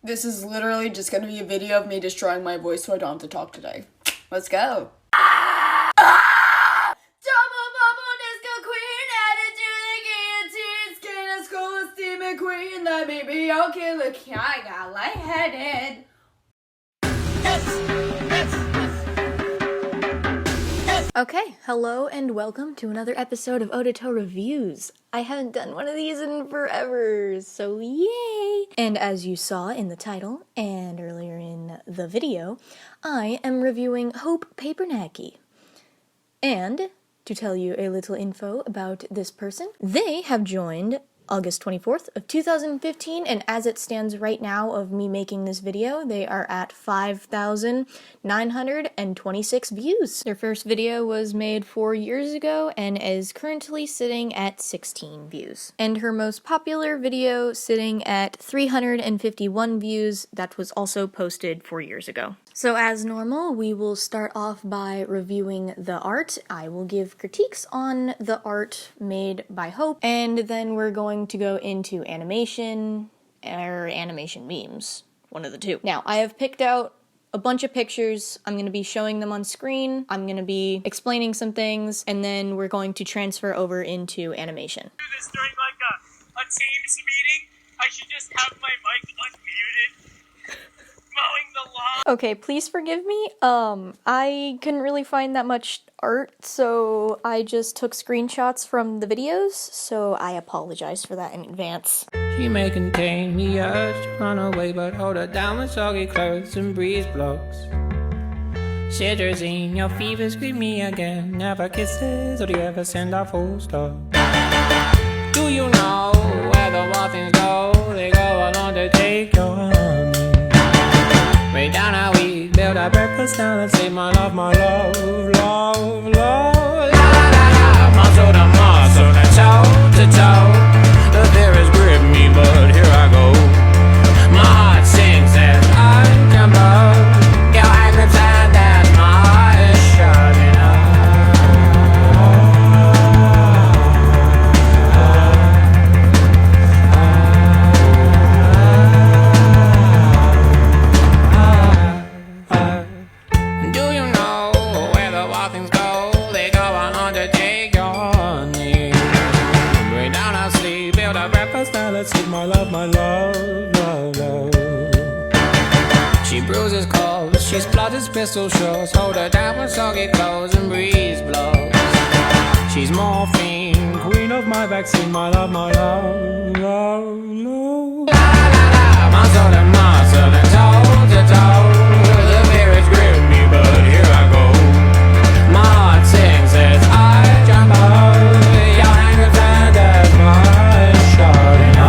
This is literally just gonna be a video of me destroying my voice so I don't have to talk today. Let's go. Double bubble disco queen, added to the guillotine, skin a skull, a steaming queen, let me be your killer king. I got lightheaded. Okay, hello and welcome to another episode of Odato Reviews. I haven't done one of these in forever, so yay! And as you saw in the title and earlier in the video, I am reviewing Hope Papernacky. And to tell you a little info about this person, they have joined August 24th of 2015, and as it stands right now of me making this video, they are at 5,926 views. Their first video was made 4 years ago and is currently sitting at 16 views. And her most popular video sitting at 351 views that was also posted 4 years ago. So as normal, we will start off by reviewing the art. I will give critiques on the art made by Hope, and then we're going to go into animation, or animation memes. One of the two. Now, I have picked out a bunch of pictures. I'm going to be showing them on screen. I'm going to be explaining some things, and then we're going to transfer over into animation. Do this during like a Teams meeting. I should just have my mic unmuted. Mowing the lawn. Okay, please forgive me. I couldn't really find that much art, so I just took screenshots from the videos, so I apologize for that in advance. She may contain the urge to run away, but hold her down with soggy clothes and breeze blocks. Citrazine, your fevers greet me again. Never kisses, or do you ever send a full stop? Do you know where the wild things go? They go along to take your honey. Way down how we build our breakfast down and say my love, love, love, love. La la la la, muscle to muscle, and toe to toe. The fear has gripped me, but here I go. My heart sings as I jump up. Your angry side, that's my heart is shutting up. Do you know where the wild things go? They go on undertake your need. Bring down our sleep, build a breakfast, now let's eat my love, love, love. She bruises calls, she splutters pistol shots. Hold her down with soggy clothes and breeze blows. She's morphine, queen of my vaccine, my love, love, love. La la la la, muscle to muscle and toe to toe. The fear has gripped me, but here I go. My heart sings as I jump out. Your anger band as my heart is shutting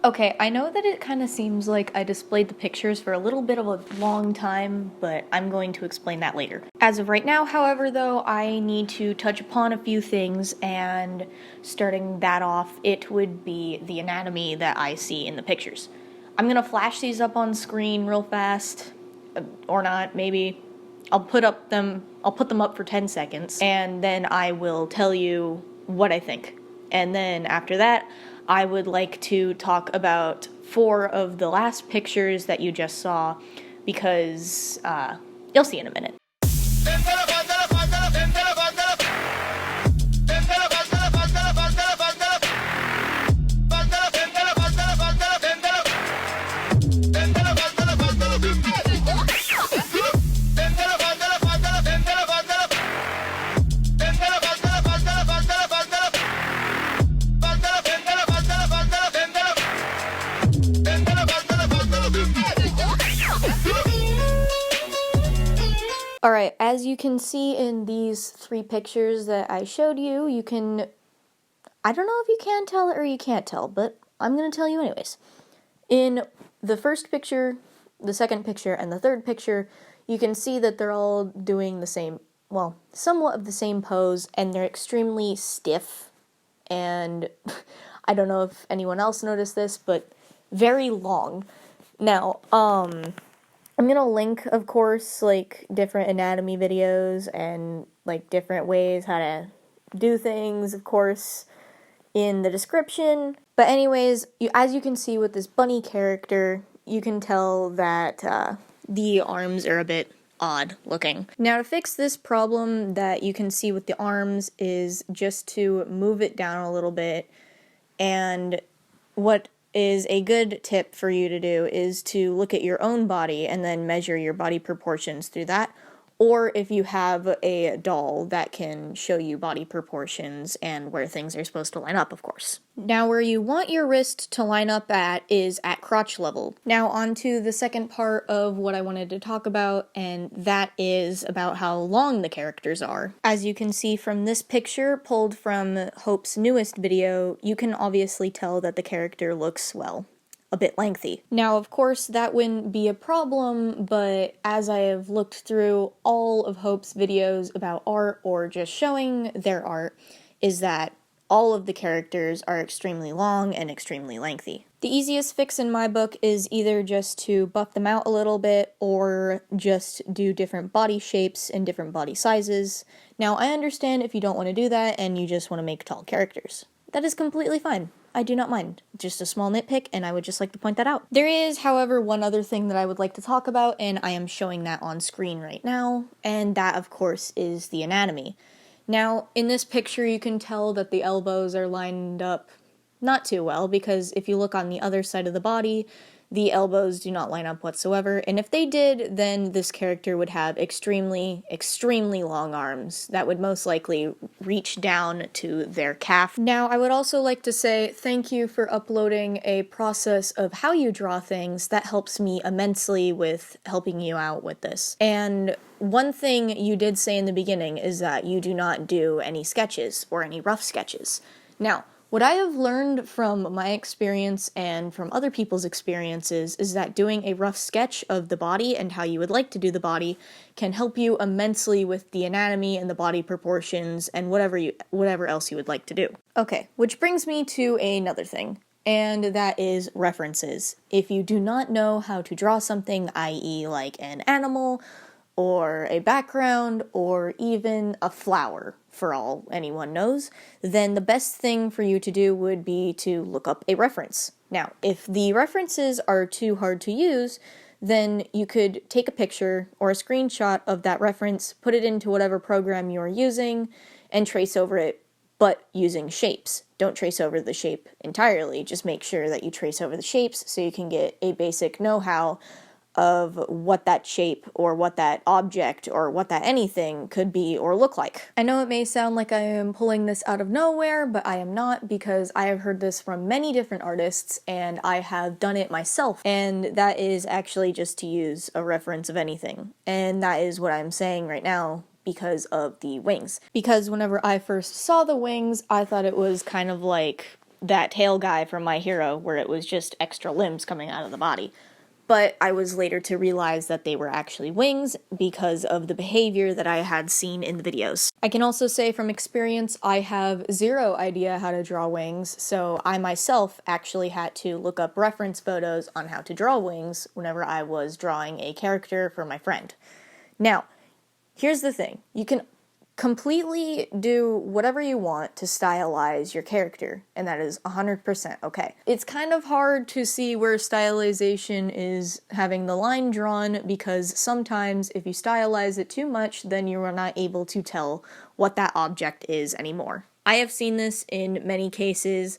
Okay, I know that it kind of seems like I displayed the pictures for a little bit of a long time, but I'm going to explain that later. As of right now, however, though, I need to touch upon a few things, and starting that off, it would be the anatomy that I see in the pictures. I'm gonna flash these up on screen real fast, or not, maybe. I'll put them up for 10 seconds, and then I will tell you what I think. And then after that, I would like to talk about 4 of the last pictures that you just saw, because you'll see in a minute. Alright, as you can see in these 3 pictures that I showed you, I don't know if you can tell or you can't tell, but I'm gonna tell you anyways. In the first picture, the second picture, and the third picture, you can see that they're all doing the same, well, somewhat of the same pose, and they're extremely stiff and I don't know if anyone else noticed this, but very long. Now, I'm gonna link, of course, like, different anatomy videos and, like, different ways how to do things, of course, in the description. But anyways, as you can see with this bunny character, you can tell that the arms are a bit odd looking. Now, to fix this problem that you can see with the arms is just to move it down a little bit, and what is a good tip for you to do is to look at your own body and then measure your body proportions through that. Or if you have a doll that can show you body proportions and where things are supposed to line up, of course. Now, where you want your wrist to line up at is at crotch level. Now, on to the second part of what I wanted to talk about, and that is about how long the characters are. As you can see from this picture pulled from Hope's newest video, you can obviously tell that the character looks, well, a bit lengthy. Now, of course, that wouldn't be a problem, but as I have looked through all of Hope's videos about art or just showing their art, is that all of the characters are extremely long and extremely lengthy. The easiest fix in my book is either just to buff them out a little bit or just do different body shapes and different body sizes. Now, I understand if you don't want to do that and you just want to make tall characters. That is completely fine. I do not mind. Just a small nitpick, and I would just like to point that out. There is, however, one other thing that I would like to talk about, and I am showing that on screen right now, and that, of course, is the anatomy. Now, in this picture, you can tell that the elbows are lined up not too well, because if you look on the other side of the body, the elbows do not line up whatsoever, and if they did, then this character would have extremely, extremely long arms that would most likely reach down to their calf. Now, I would also like to say thank you for uploading a process of how you draw things. That helps me immensely with helping you out with this. And one thing you did say in the beginning is that you do not do any sketches or any rough sketches. Now, what I have learned from my experience and from other people's experiences is that doing a rough sketch of the body and how you would like to do the body can help you immensely with the anatomy and the body proportions and whatever else you would like to do. Okay, which brings me to another thing, and that is references. If you do not know how to draw something, i.e. like an animal, or a background, or even a flower, for all anyone knows, then the best thing for you to do would be to look up a reference. Now, if the references are too hard to use, then you could take a picture or a screenshot of that reference, put it into whatever program you're using, and trace over it, but using shapes. Don't trace over the shape entirely, just make sure that you trace over the shapes so you can get a basic know-how of what that shape or what that object or what that anything could be or look like. I know it may sound like I am pulling this out of nowhere, but I am not, because I have heard this from many different artists and I have done it myself, and that is actually just to use a reference of anything. And that is what I'm saying right now because of the wings. Because whenever I first saw the wings, I thought it was kind of like that tail guy from My Hero, where it was just extra limbs coming out of the body. But I was later to realize that they were actually wings because of the behavior that I had seen in the videos. I can also say from experience, I have zero idea how to draw wings, so I myself actually had to look up reference photos on how to draw wings whenever I was drawing a character for my friend. Now, here's the thing. You can completely do whatever you want to stylize your character, and that is 100% okay. It's kind of hard to see where stylization is having the line drawn, because sometimes if you stylize it too much, then you are not able to tell what that object is anymore. I have seen this in many cases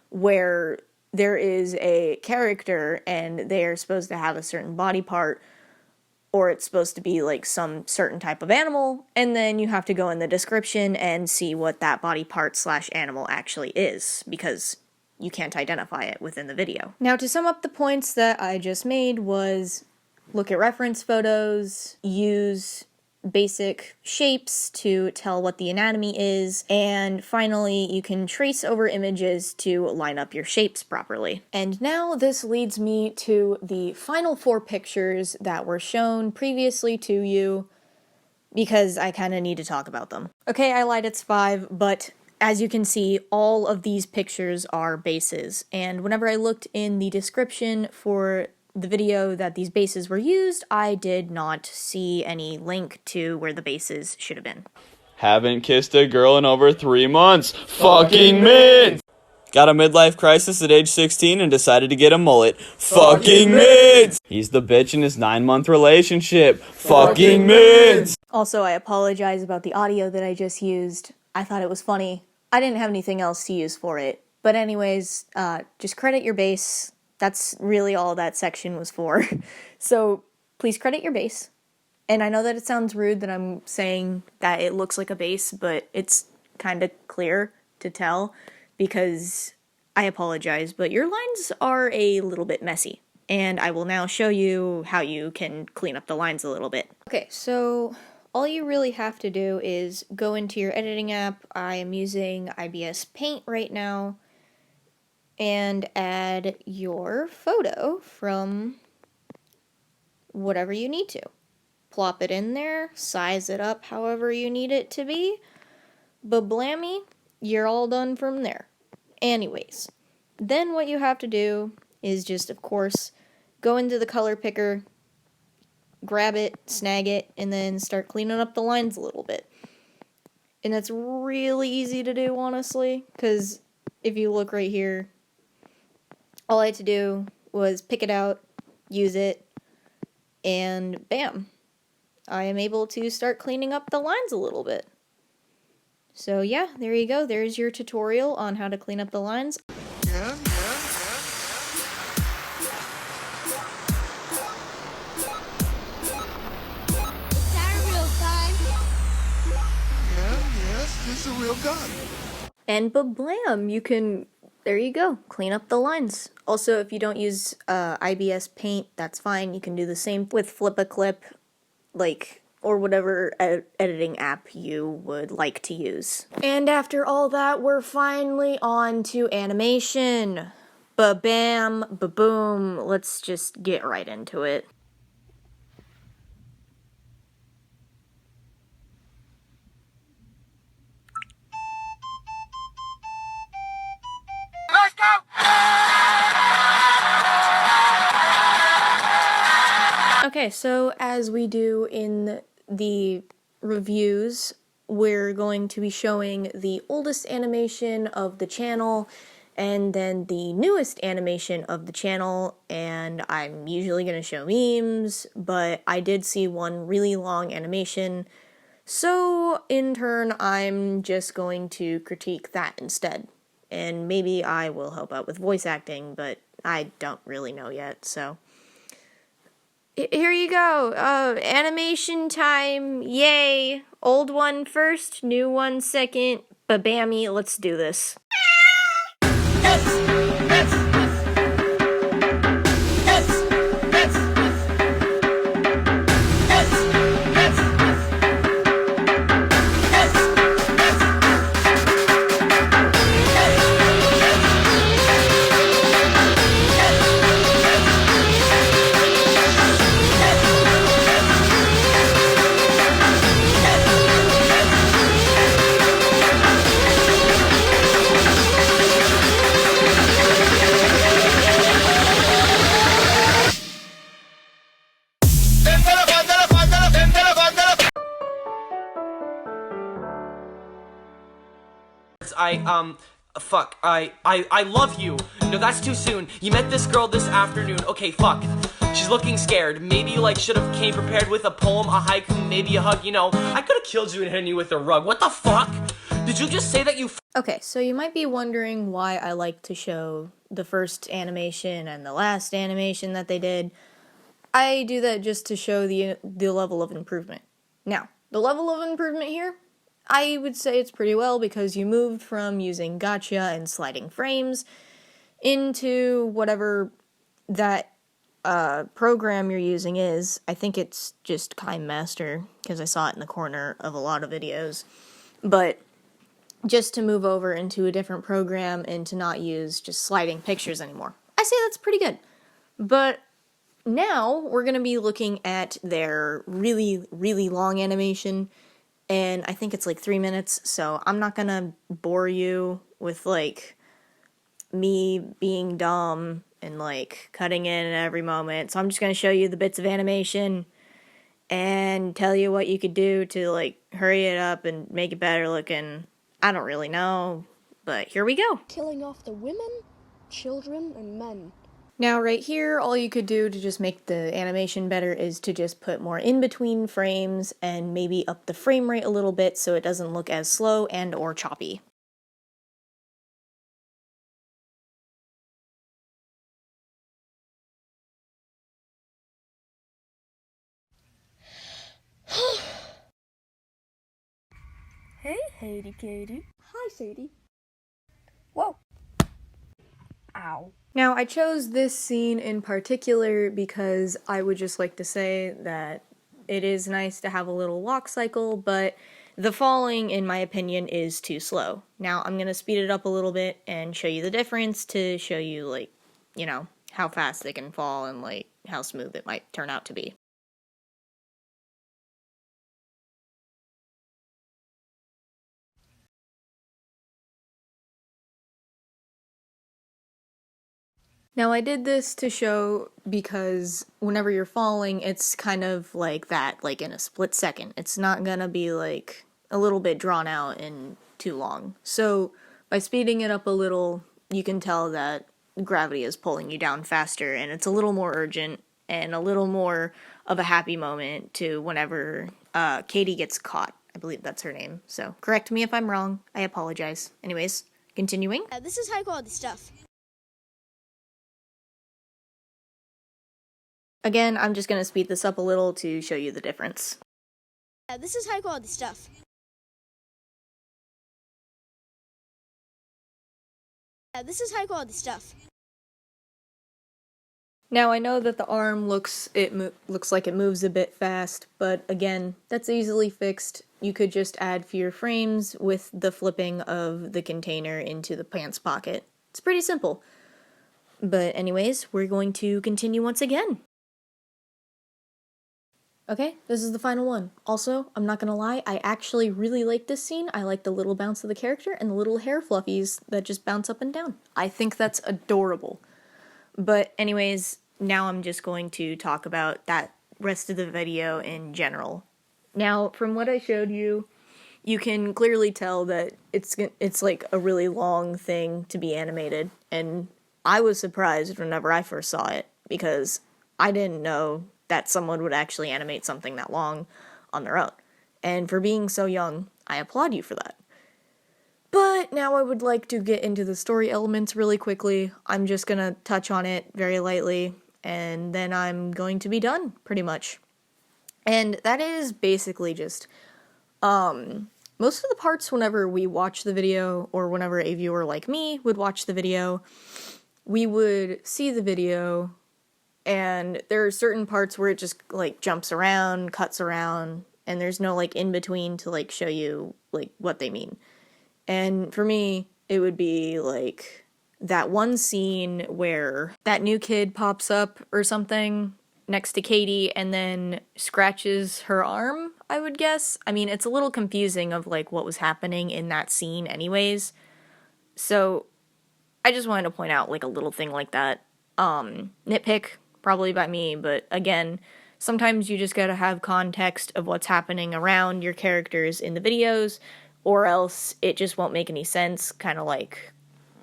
where there is a character and they are supposed to have a certain body part, or it's supposed to be like some certain type of animal, and then you have to go in the description and see what that body part / animal actually is, because you can't identify it within the video. Now, to sum up the points that I just made was look at reference photos, use basic shapes to tell what the anatomy is, and finally you can trace over images to line up your shapes properly. And now this leads me to the final 4 pictures that were shown previously to you, because I kind of need to talk about them. Okay, I lied, it's 5, but as you can see, all of these pictures are bases, and whenever I looked in the description for the video that these bases were used, I did not see any link to where the bases should have been. Haven't kissed a girl in over 3 months. Fucking mids! Got a midlife crisis at age 16 and decided to get a mullet. Fucking mids! He's the bitch in his 9-month relationship. Fucking mids! Also, I apologize about the audio that I just used. I thought it was funny. I didn't have anything else to use for it. But anyways, just credit your base. That's really all that section was for. So, please credit your base. And I know that it sounds rude that I'm saying that it looks like a base, but it's kind of clear to tell because I apologize, but your lines are a little bit messy. And I will now show you how you can clean up the lines a little bit. Okay, so all you really have to do is go into your editing app. I am using IBS Paint right now, and add your photo from whatever you need to. Plop it in there, size it up however you need it to be, but blammy, you're all done from there. Anyways, then what you have to do is just, of course, go into the color picker, grab it, snag it, and then start cleaning up the lines a little bit. And that's really easy to do, honestly, because if you look right here, all I had to do was pick it out, use it, and bam, I am able to start cleaning up the lines a little bit. So yeah, there you go. There's your tutorial on how to clean up the lines. Yeah. Is that a real gun? Yes, this is a real gun. And ba-blam, you can, there you go, clean up the lines. Also, if you don't use IBS Paint, that's fine. You can do the same with flipaclip, or whatever editing app you would like to use. And after all that, we're finally on to animation. Ba-bam, ba-boom, let's just get right into it. Let's go! Okay, so as we do in the reviews, we're going to be showing the oldest animation of the channel and then the newest animation of the channel, and I'm usually going to show memes, but I did see one really long animation, so in turn I'm just going to critique that instead. And maybe I will help out with voice acting, but I don't really know yet, so here you go, animation time, yay! Old one first, new one second, ba-bammy, let's do this. I love you. No, that's too soon. You met this girl this afternoon. Okay, fuck. She's looking scared. Maybe you, should have came prepared with a poem, a haiku, maybe a hug, I could have killed you and hit you with a rug. What the fuck? Did you just say that you Okay, so you might be wondering why I like to show the first animation and the last animation that they did. I do that just to show the level of improvement. Now, the level of improvement here, I would say it's pretty well because you moved from using gotcha and sliding frames into whatever that program you're using is. I think it's just KineMaster because I saw it in the corner of a lot of videos. But just to move over into a different program and to not use just sliding pictures anymore. I say that's pretty good. But now we're going to be looking at their really, really long animation. and I think it's like 3 minutes, so I'm not gonna bore you with like me being dumb and like cutting in at every moment. So I'm just gonna show you the bits of animation and tell you what you could do to like hurry it up and make it better looking. I don't really know, but here we go. Killing off the women, children, and men. Now right here, all you could do to just make the animation better is to just put more in between frames and maybe up the frame rate a little bit so it doesn't look as slow and or choppy. Hey, Haiti Katie. Hi, Sadie. Whoa. Ow. Now, I chose this scene in particular because I would just like to say that it is nice to have a little walk cycle, but the falling, in my opinion, is too slow. Now, I'm going to speed it up a little bit and show you the difference to show you, like, you know, how fast they can fall and, like, how smooth it might turn out to be. Now I did this to show because whenever you're falling, it's kind of like that, like in a split second. It's not gonna be like a little bit drawn out and too long. So by speeding it up a little, you can tell that gravity is pulling you down faster and it's a little more urgent and a little more of a happy moment to whenever Katie gets caught. I believe that's her name. So correct me if I'm wrong. I apologize. Anyways, continuing. This is high quality stuff. Again, I'm just going to speed this up a little to show you the difference. This is high quality stuff. This is high quality stuff. Now I know that the arm looks like it moves a bit fast, but again, that's easily fixed. You could just add fewer frames with the flipping of the container into the pants pocket. It's pretty simple. But anyways, we're going to continue once again. Okay, this is the final one. Also, I'm not gonna lie, I actually really like this scene. I like the little bounce of the character and the little hair fluffies that just bounce up and down. I think that's adorable. But anyways, now I'm just going to talk about that rest of the video in general. Now, from what I showed you, you can clearly tell that it's like a really long thing to be animated, and I was surprised whenever I first saw it because I didn't know that someone would actually animate something that long on their own. And for being so young, I applaud you for that. But now I would like to get into the story elements really quickly. I'm just gonna touch on it very lightly, and then I'm going to be done, pretty much. And that is basically just, most of the parts whenever we watch the video, or whenever a viewer like me would watch the video, we would see the video, and there are certain parts where it just, like, jumps around, cuts around, and there's no, like, in-between to, like, show you, like, what they mean. And for me, it would be, like, that one scene where that new kid pops up or something next to Katie and then scratches her arm, I would guess. I mean, it's a little confusing of, like, what was happening in that scene anyways. So, I just wanted to point out, like, a little thing like that. Nitpick, probably by me, but again, sometimes you just gotta have context of what's happening around your characters in the videos, or else it just won't make any sense. Kind of like,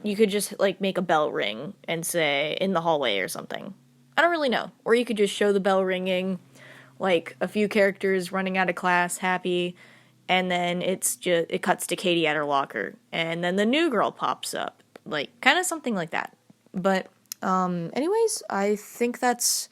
you could just, like, make a bell ring and say, in the hallway or something. I don't really know. Or you could just show the bell ringing, like, a few characters running out of class, happy, and then it cuts to Katie at her locker, and then the new girl pops up. Like, kind of something like that. But, anyways, I think that's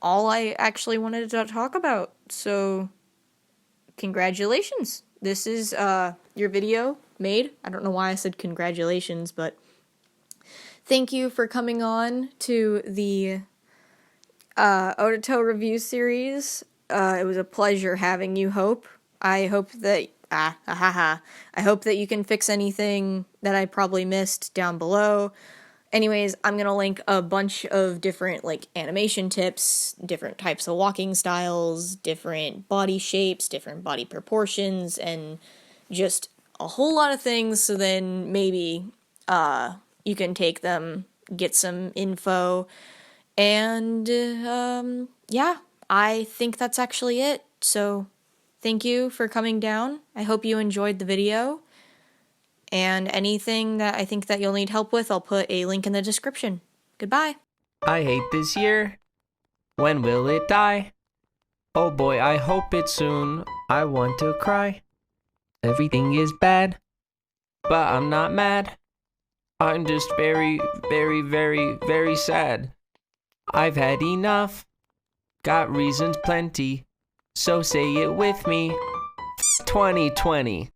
all I actually wanted to talk about. So, congratulations. This is, your video made. I don't know why I said congratulations, but thank you for coming on to the, Otato review series. It was a pleasure having you, Hope. I hope that, I hope that you can fix anything that I probably missed down below. Anyways, I'm gonna link a bunch of different like animation tips, different types of walking styles, different body shapes, different body proportions, and just a whole lot of things, so then maybe you can take them, get some info, and yeah, I think that's actually it. So thank you for coming down. I hope you enjoyed the video. And anything that I think that you'll need help with, I'll put a link in the description. Goodbye. I hate this year. When will it die? Oh boy, I hope it's soon. I want to cry. Everything is bad, but I'm not mad. I'm just very, very, very, very sad. I've had enough. Got reasons plenty. So say it with me. 2020.